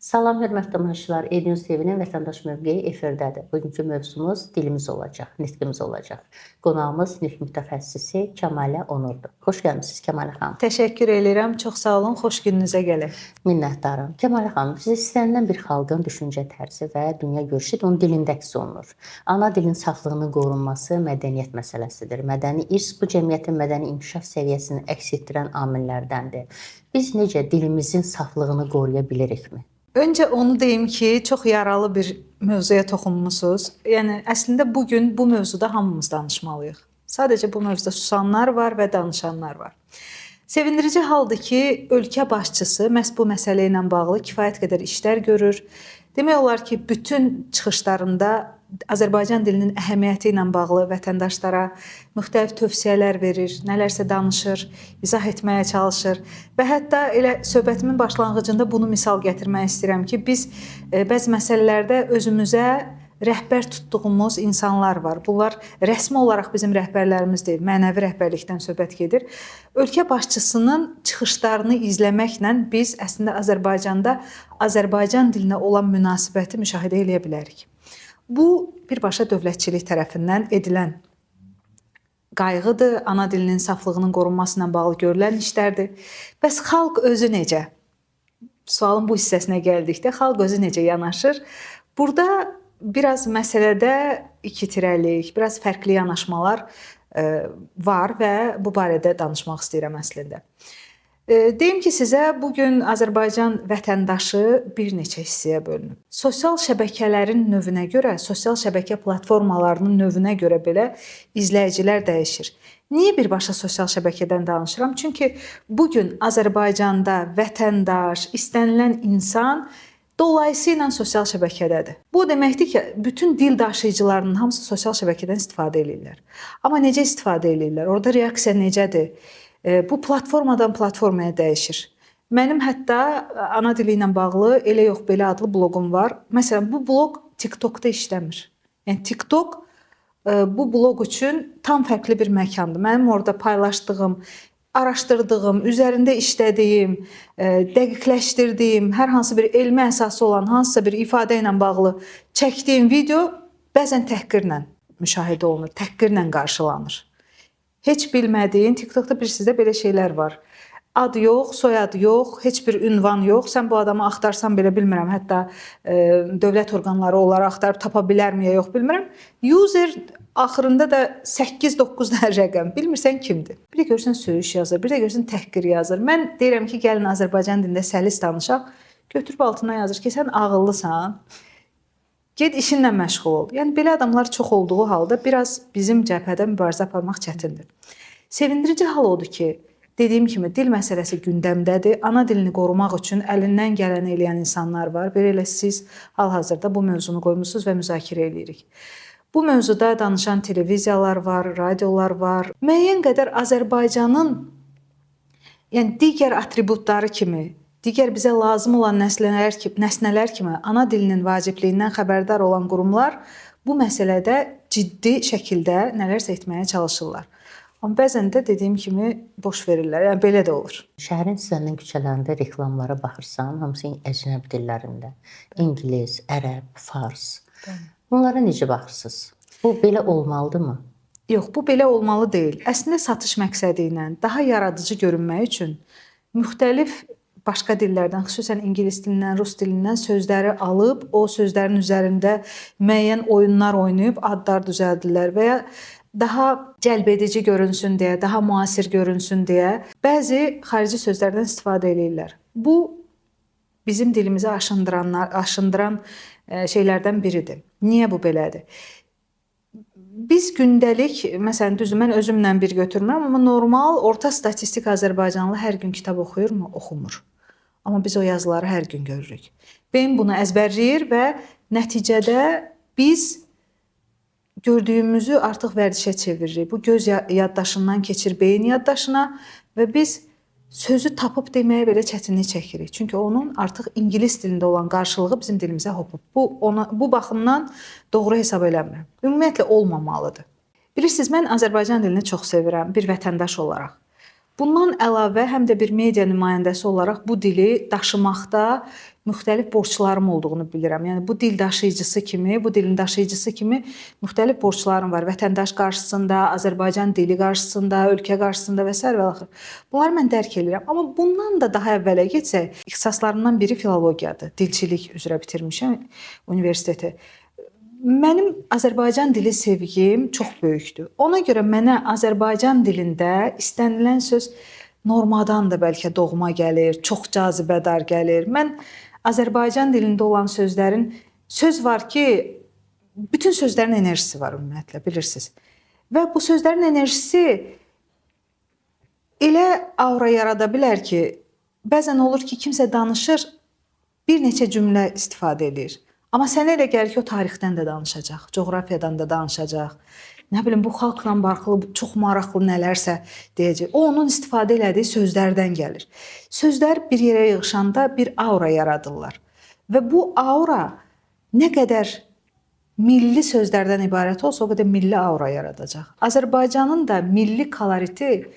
Salam, hörmətli tamaşaçılar. EDNews TV-nin Vətəndaş mövqeyi efirdədir. Bugünkü mövzumuz dilimiz olacaq, nitqimiz olacaq. Qonağımız nitq mütəxəssisi Kəmalə Onurdur. Xoş gəlmisiniz Kəmalə xanım. Təşəkkür edirəm. Çox sağ olun. Xoş gününüzə gələk. Minnətdaram. Kəmalə xanım, sizə istənilən bir xalqın düşüncə tərzi və dünya görüşü onun dilində əks olunur. Ana dilin saflığının qorunması mədəniyyət məsələsidir. Mədəni irs bu cəmiyyətin mədəni inkişaf səviyyəsini əks etdirən amillərdəndir. Biz necə dilimizin saflığını qoruya bilirikmi? Öncə onu deyim ki, çox yaralı bir mövzuya toxunmusunuz. Yəni əslində bu gün bu mövzuda hamımız danışmalıyıq. Sadəcə bu mövzuda susanlar var və danışanlar var. Sevindirici haldır ki, ölkə başçısı məhz bu məsələ ilə bağlı kifayət qədər işlər görür. Demək olar ki, bütün çıxışlarında Azərbaycan dilinin əhəmiyyəti ilə bağlı vətəndaşlara müxtəlif tövsiyələr verir, nələrsə danışır, izah etməyə çalışır və hətta elə söhbətimin başlanğıcında bunu misal gətirmək istəyirəm ki, biz bəzi məsələlərdə özümüzə rəhbər tutduğumuz insanlar var. Bunlar rəsmi olaraq bizim rəhbərlərimiz deyil, mənəvi rəhbərlikdən söhbət gedir. Ölkə başçısının çıxışlarını izləməklə biz əslində Azərbaycanda Azərbaycan dilinə olan münasibəti müşahidə edə bilərik. Bu, birbaşa dövlətçilik tərəfindən edilən qayğıdır, ana dilinin saflığının qorunması ilə bağlı görülən işlərdir. Bəs xalq özü necə? Sualın bu hissəsinə gəldikdə, xalq özü necə yanaşır? Burada biraz məsələdə ikitirəlik, biraz fərqli yanaşmalar var və bu barədə danışmaq istəyirəm əslində. Deyim ki, sizə bugün Azərbaycan vətəndaşı bir neçə hissəyə bölünüb. Sosial şəbəkələrin növünə görə, sosial şəbəkə platformalarının növünə görə belə izləyicilər dəyişir. Niyə birbaşa sosial şəbəkədən danışıram? Çünki bugün Azərbaycanda vətəndaş, istənilən insan dolayısıyla sosial şəbəkədədir. Bu deməkdir ki, bütün dil daşıyıcılarının hamısı sosial şəbəkədən istifadə edirlər. Amma necə istifadə edirlər? Orada reaksiya necədir? Bu platformadan platformaya dəyişir. Mənim hətta ana dili ilə bağlı Elə yox belə adlı bloqum var. Məsələn, bu bloq TikTokda işləmir. Yəni TikTok bu bloq üçün tam fərqli bir məkandır. Mənim orada paylaşdığım, araşdırdığım, üzərində işlədiyim, dəqiqləşdirdiyim, hər hansı bir elmi əsası olan hansısa bir ifadə ilə bağlı çəkdiyim video bəzən təhqirlə müşahidə olunur, təhqirlə qarşılanır. Heç bilmədiyin, TikTokda bir sizdə belə şeylər var. Ad yox, soyad yox, heç bir ünvan yox. Sən bu adamı axtarsan belə bilmirəm, hətta dövlət orqanları onları axtarıb tapa bilərmi ya yox bilmirəm. User axırında da 8-9 dənə rəqəm. Bilmirsən kimdir. Bir də görürsən söyüş yazır, bir də görürsən təhqir yazır. Mən deyirəm ki, gəlin Azərbaycan dilində səlis danışaq. Götürüb altına yazır ki, sən ağıllısan. Get işinlə məşğul ol. Yəni, belə adamlar çox olduğu halda biraz bizim cəbhədə mübarizə aparmaq çətindir. Sevindirici hal odur ki, dediyim kimi dil məsələsi gündəmdədir. Ana dilini qorumaq üçün əlindən gələni eləyən insanlar var. Belə siz hal-hazırda bu mövzunu qoymusunuz və müzakirə edirik. Bu mövzuda danışan televiziyalar var, radiolar var. Müəyyən qədər Azərbaycanın digər atributları kimi, digər bizə lazım olan nəsnələr kimi ana dilinin vacibliyindən xəbərdar olan qurumlar bu məsələdə ciddi şəkildə nələrsə etməyə çalışırlar. Amma bəzən də dediyim kimi boş verirlər. Yəni belə də olur. Şəhərin istənilən küçələrində reklamlara baxırsan, hamısı əcnəbi dillərində. İngilis, ərəb, fars. Bunlara necə baxırsınız? Bu belə olmalıdırmı? Yox, bu belə olmalı deyil. Əslində satış məqsədi ilə daha yaradıcı görünmək üçün müxtəlif başqa dillərdən, xüsusən ingilis dilindən, rus dilindən sözləri alıb, o sözlərin üzərində müəyyən oyunlar oynayıb adlar düzəldirlər və ya daha cəlbedici görünsün deyə, daha müasir görünsün deyə bəzi xarici sözlərdən istifadə edirlər. Bu, bizim dilimizi aşındıran şeylərdən biridir. Niyə bu belədir? Biz gündəlik, məsələn, düzdür, mən özümlə bir götürmürəm, amma normal, orta statistik Azərbaycanlı hər gün kitab oxuyurmu? Oxumur. Amma biz o yazıları hər gün görürük. Beyin bunu əzbərləyir və nəticədə biz gördüyümüzü artıq vərdişə çeviririk. Bu göz yaddaşından keçir beyin yaddaşına və biz sözü tapıb deməyə belə çətinlik çəkirik. Çünki onun artıq ingilis dilində olan qarşılığı bizim dilimizə hopub. Bu baxımdan doğru hesab eləmirəm. Ümumiyyətlə olmamalıdır. Bilirsiniz, mən Azərbaycan dilini çox sevirəm bir vətəndaş olaraq. Bundan əlavə həm də bir media nümayəndəsi olaraq bu dili daşımaqda müxtəlif borclarım olduğunu bilirəm. Yəni bu dil daşıyıcısı kimi, bu dilin daşıyıcısı kimi müxtəlif borclarım var. Vətəndaş qarşısında, Azərbaycan dili qarşısında, ölkə qarşısında və s. və axır. Bunları mən dərk edirəm. Amma bundan da daha əvvələ getsək, ixtisaslarımdan biri filologiyadır. Dilçilik üzrə bitirmişəm universiteti. Mənim Azərbaycan dili sevgim çox böyükdür. Ona görə mənə Azərbaycan dilində istənilən söz normadan da bəlkə doğma gəlir, çox cazibədar gəlir. Mən Azərbaycan dilində olan sözlərin, söz var ki, bütün sözlərin enerjisi var ümumiyyətlə, bilirsiniz. Və bu sözlərin enerjisi elə aura yarada bilər ki, bəzən olur ki, kimsə danışır, bir neçə cümlə istifadə edir. Amma sənə elə gəlir ki, o tarixdən də danışacaq, coğrafiyadan da danışacaq. Nə bilim, bu xalqla bağlı çox maraqlı nələrsə deyəcək. O, onun istifadə elədiyi sözlərdən gəlir. Sözlər bir yerə yığışanda bir aura yaradırlar. Və bu aura nə qədər milli sözlərdən ibarət olsa, o qədər milli aura yaradacaq. Azərbaycanın da milli koloriti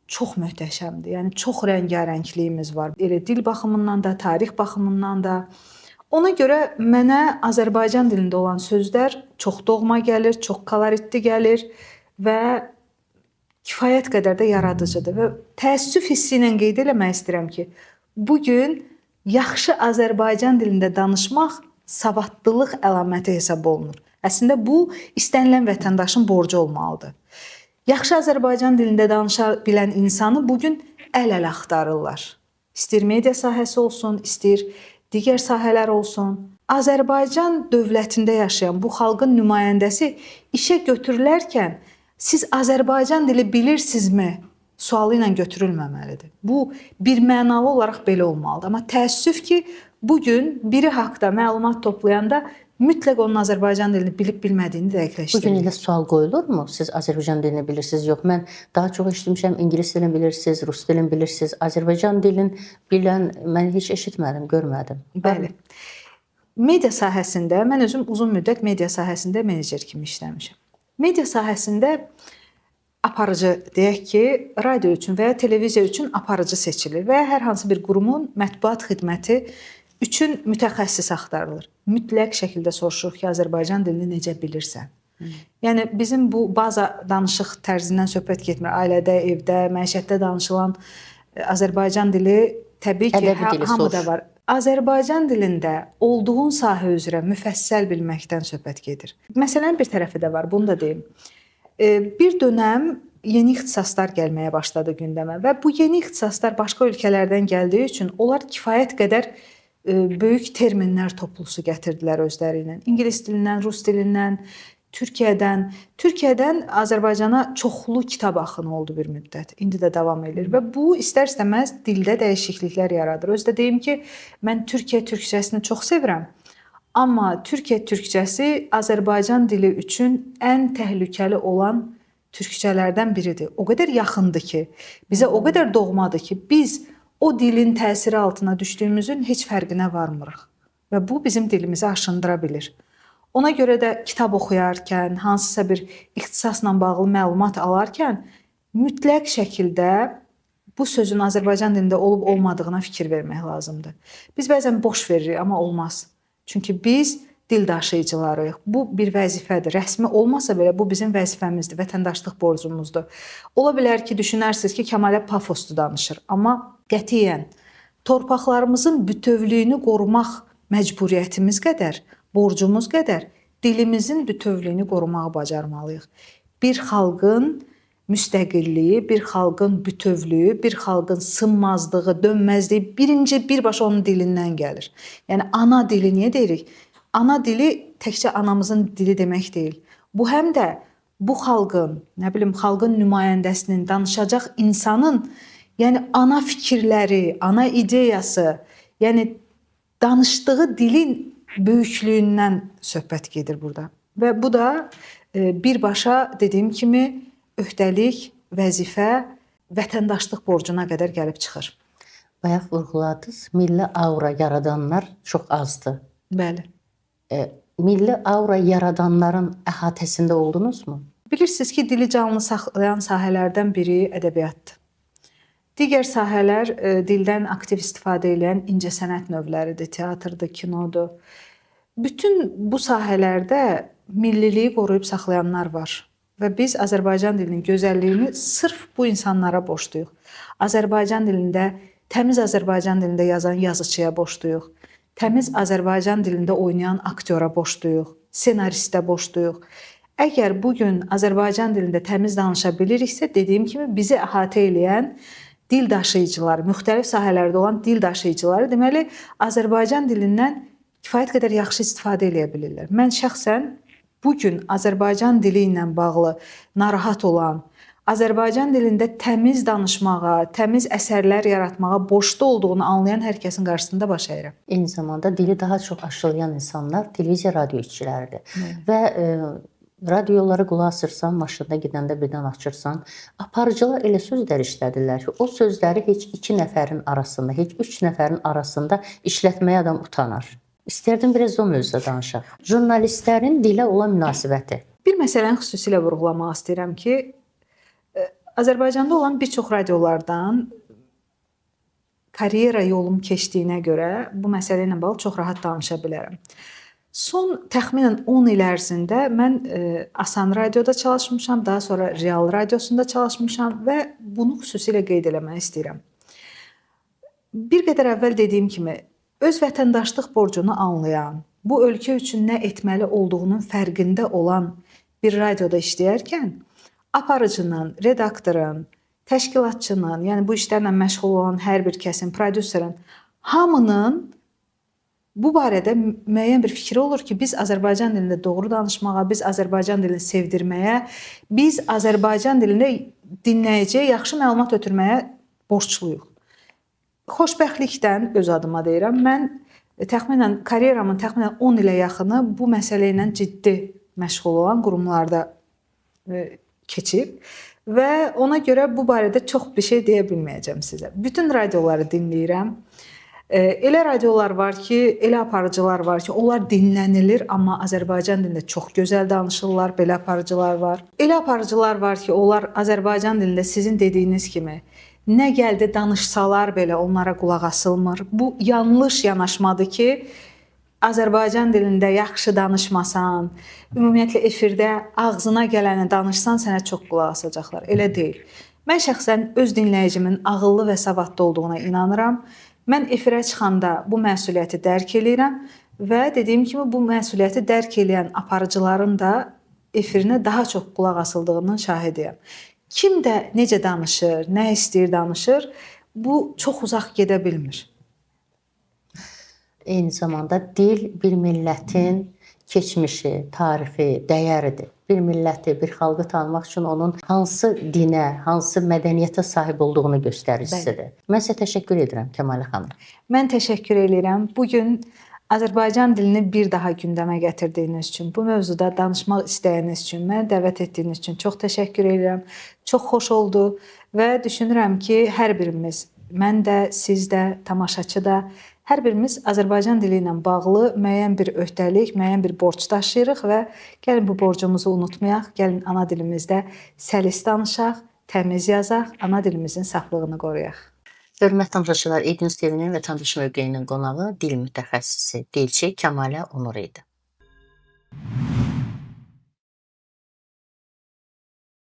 çox möhtəşəmdir. Yəni, çox rəngarəngliyimiz var. Elə dil baxımından da, tarix baxımından da. Ona görə mənə Azərbaycan dilində olan sözlər çox doğma gəlir, çox koloritli gəlir və kifayət qədər də yaradıcıdır. Və təəssüf hissi ilə qeyd eləmək istəyirəm ki, bugün yaxşı Azərbaycan dilində danışmaq savadlılıq əlaməti hesab olunur. Əslində bu istənilən vətəndaşın borcu olmalıdır. Yaxşı Azərbaycan dilində danışa bilən insanı bugün əl-ələ axtarırlar. İstəyir media sahəsi olsun, istəyir digər sahələr olsun. Azərbaycan dövlətində yaşayan bu xalqın nümayəndəsi işə götürülərkən siz Azərbaycan dili bilirsinizmi sualı ilə götürülməməlidir. Bu bir mənalı olaraq belə olmalıdır. Amma təəssüf ki, bugün biri haqqda məlumat toplayanda mütləq onun Azərbaycan dilini bilib-bilmədiyini dəqiqləşdirir. Bugün elə sual qoyulurmu? Siz Azərbaycan dilini bilirsiniz? Yox, mən daha çox eşitmişəm, ingilis dilini bilirsiniz, rus dilini bilirsiniz. Azərbaycan dilini bilən mən heç eşitmədim, görmədim. Bəli. Media sahəsində, mən özüm uzun müddət media sahəsində menecer kimi işləmişəm. Media sahəsində aparıcı, deyək ki, radio üçün və ya televiziya üçün aparıcı seçilir və hər hansı bir qurumun mətbuat xidməti üçün mütəxəssis axtarılır. Mütləq şəkildə soruşuruq ki, Azərbaycan dilini necə bilirsən? Yəni, bizim bu baza danışıq tərzindən söhbət getmir. Ailədə, evdə, məişətdə danışılan Azərbaycan dili təbii ki, hamıda var. Azərbaycan dilində olduğun sahə üzrə müfəssəl bilməkdən söhbət gedir. Məsələnin bir tərəfi də var, bunu da deyim. Bir dönəm yeni ixtisaslar gəlməyə başladı gündəmə və bu yeni ixtisaslar başqa ölkələrdən gəldiyi üçün onlar kifayət qədər böyük terminlər toplusu gətirdilər özləri ilə. İngilis dilindən, rus dilindən, Türkiyədən Azərbaycana çoxlu kitab axını oldu bir müddət. İndi də davam edir və bu istər-istəməz dildə dəyişikliklər yaradır. Özdə deyim ki, mən Türkiyə türkcəsini çox sevirəm. Amma Türkiyə türkcəsi Azərbaycan dili üçün ən təhlükəli olan türkcələrdən biridir. O qədər yaxındır ki, bizə o qədər doğmadır ki, biz o dilin təsiri altına düşdüyümüzün heç fərqinə varmırıq. Və bu bizim dilimizi aşındıra bilir. Ona görə də kitab oxuyarkən, hansısa bir ixtisasla bağlı məlumat alarkən mütləq şəkildə bu sözün Azərbaycan dilində olub-olmadığına fikir vermək lazımdır. Biz bəzən boş veririk, amma olmaz. Çünki biz dil daşıyıcılarıyıq. Bu bir vəzifədir. Rəsmi olmasa belə bu bizim vəzifəmizdir, vətəndaşlıq borcumuzdur. Ola bilər ki, düşünərsiniz ki, Kəmalə pafoslu danışır. Amma qətiyyən torpaqlarımızın bütövlüyünü qorumaq məcburiyyətimiz qədər, borcumuz qədər dilimizin bütövlüyünü qorumağı bacarmalıyıq. Bir xalqın müstəqilliyi, bir xalqın bütövlüyü, bir xalqın sınmazlığı, dönməzliyi birbaşa onun dilindən gəlir. Yəni ana dili niyə deyirik? Ana dili təkcə anamızın dili demək deyil. Bu həm də bu xalqın, xalqın nümayəndəsinin, danışacaq insanın, yəni ana fikirləri, ana ideyası, yəni danışdığı dilin böyüklüyündən söhbət gedir burada. Və bu da birbaşa dediyim kimi öhdəlik, vəzifə, vətəndaşlıq borcuna qədər gəlib çıxır. Bayaq vurğuladınız, milli aura yaradanlar çox azdır. Bəli. Milli aura yaradanların əhatəsində oldunuzmu? Bilirsiniz ki, dili canlı saxlayan sahələrdən biri ədəbiyyatdır. Digər sahələr dildən aktiv istifadə edən incəsənət növləridir, teatrdır, kinodur. Bütün bu sahələrdə milliliyi qoruyub saxlayanlar var və biz Azərbaycan dilinin gözəlliyini sırf bu insanlara borcluyuq. Azərbaycan dilində, təmiz Azərbaycan dilində yazan yazıçıya borcluyuq. Təmiz Azərbaycan dilində oynayan aktyora borcluyuq, senaristə borcluyuq. Əgər bu gün Azərbaycan dilində təmiz danışa biliriksə, dediyim kimi bizi əhatə edən dil daşıyıcıları, müxtəlif sahələrdə olan dil daşıyıcıları deməli Azərbaycan dilindən kifayət qədər yaxşı istifadə edə bilirlər. Mən şəxsən bu gün Azərbaycan dili ilə bağlı narahat olan, Azərbaycan dilində təmiz danışmağa, təmiz əsərlər yaratmağa borclu olduğunu anlayan hər kəsin qarşısında baş əyirəm. Eyni zamanda dili daha çox aşılayan insanlar televiziya, radio işçiləridir. Və radiolara qulaq asırsan, maşında gedəndə birdən açırsan, aparıcılar elə sözlər işlədirlər ki, o sözləri heç 2 nəfərin arasında, heç 3 nəfərin arasında işlətməyə adam utanar. İstərdim biraz o mövzuda danışaq. Jurnalistlərin dilə olan münasibəti. Bir məsələni xüsusilə vurğulamaq istəyirəm ki, Azərbaycanda olan bir çox radiolardan karyera yolum keçdiyinə görə bu məsələ ilə bağlı çox rahat danışa bilərəm. Son təxminən 10 il ərzində mən Asan Radioda çalışmışam, daha sonra Real Radiosunda çalışmışam və bunu xüsusilə qeyd eləmək istəyirəm. Bir qədər əvvəl dediyim kimi, öz vətəndaşlıq borcunu anlayan, bu ölkə üçün nə etməli olduğunun fərqində olan bir radioda işləyərkən, aparıcının, redaktorun, təşkilatçının, yəni bu işlərlə məşğul olan hər bir kəsin, prodüserin, hamının bu barədə müəyyən bir fikri olur ki, biz Azərbaycan dilində doğru danışmağa, biz Azərbaycan dilini sevdirməyə, biz Azərbaycan dilində dinləyiciyə yaxşı məlumat ötürməyə borcluyuq. Xoşbəxtlikdən öz adıma deyirəm, mən karyeramın təxminən 10 ilə yaxını bu məsələ ilə ciddi məşğul olan qurumlarda keçib və ona görə bu barədə çox bir şey deyə bilməyəcəm sizə. Bütün radioları dinləyirəm. Elə radiolar var ki, elə aparıcılar var ki, onlar dinlənilir, amma Azərbaycan dilində çox gözəl danışırlar, belə aparıcılar var. Elə aparıcılar var ki, onlar Azərbaycan dilində sizin dediyiniz kimi nə gəldi danışsalar belə onlara qulaq asılmır. Bu yanlış yanaşmadır ki, Azərbaycan dilində yaxşı danışmasan, ümumiyyətlə efirdə ağzına gələni danışsan sənə çox qulaq asacaqlar. Elə deyil. Mən şəxsən öz dinləyicimin ağıllı və savadlı olduğuna inanıram. Mən efirə çıxanda bu məsuliyyəti dərk eləyirəm və dediyim kimi bu məsuliyyəti dərk eləyən aparıcıların da efirinə daha çox qulaq asıldığının şahidiyəm. Kim də necə danışır, nə istəyir danışır, bu çox uzaq gedə bilmir. Eyni zamanda dil bir millətin keçmişi, tarixi, dəyəridir. Bir milləti, bir xalqı tanımaq üçün onun hansı dinə, hansı mədəniyyətə sahib olduğunu göstəricisidir. Mən sizə təşəkkür edirəm Kəmalə xanım. Mən təşəkkür edirəm. Bugün Azərbaycan dilini bir daha gündəmə gətirdiyiniz üçün, bu mövzuda danışmaq istəyiniz üçün, məni dəvət etdiyiniz üçün çox təşəkkür edirəm. Çox xoş oldu və düşünürəm ki, hər birimiz, mən də, siz də, tamaşaçı da, hər birimiz Azərbaycan dili ilə bağlı müəyyən bir öhdəlik, müəyyən bir borc daşıyırıq və gəlin bu borcumuzu unutmayaq, gəlin ana dilimizdə səlis danışaq, təmiz yazaq, ana dilimizin saflığını qoruyaq. Hörmətli tamaşaçılar, Eydiniz TV-nin vətəndaş mövqeyinin qonağı dil mütəxəssisi, dilçi Kəmalə Onur idi.